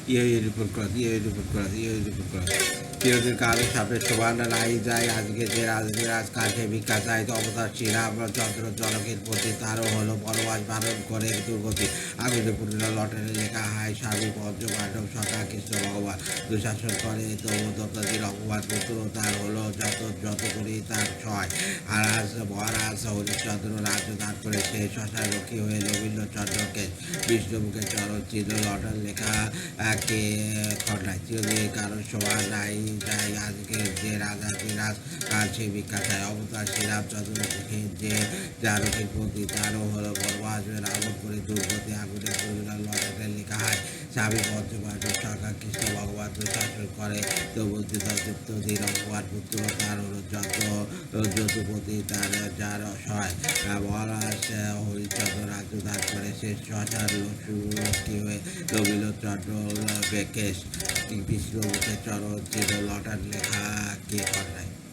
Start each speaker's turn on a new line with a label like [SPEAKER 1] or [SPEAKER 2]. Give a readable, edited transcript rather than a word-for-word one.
[SPEAKER 1] Report করা report করা report করা চিরদিন কারো সাপে শোভা নাই যায় আজকে যে রাজ কাছে ভিক্ষা চাই অবতার শ্রীরাম চন্দ্র জনকের প্রতি তারও হলো বনবাস বারণ করে দুর্গতি আগুনে পুরনো লটারে লেখা হয় স্বামী পঞ্চপাণ্ডব সখা কৃষ্ণ ভগবান দুঃশাসন করে তবু দত্তাজির অপবাদ পুত্র তার হলো যত করি তার ছয় আর মহারাজ হরিশ্চন্দ্র রাজ্য দান করে সে শশায় রক্ষী হয়ে রবীন্দ্রচন্দ্রকে বিষ্ণুমুখে চরণ চিহ্ন লটার লেখা কে খন্ডায় চিরদিন কারণ শোভা নাই যায় আজকে যে রাজ কাছে ভিক্ষা চায় অবতার শ্রীরামচন্দ্র দেখে যে জানকীর প্রতি তারও হলো বনবাসে রাবণ করে দুর্গতি আগুনে পরিবার লটারে লেখা হয় স্বামী পঞ্চপাণ্ডব সখা কৃষ্ণ ভগবান শাসন করে তবু দিন অপমান পুত্র তার হলো যদুপতি তার যার সহায় মহারাজ হরিচন্দ্র রাজ্য দান করে শেষ শশার লক্ষ্মী হয়ে রবীন্দ্রচন্দ্র বেকেশ বিষ্ণুমুখে চরণ চির লটার লেখা কে করায়।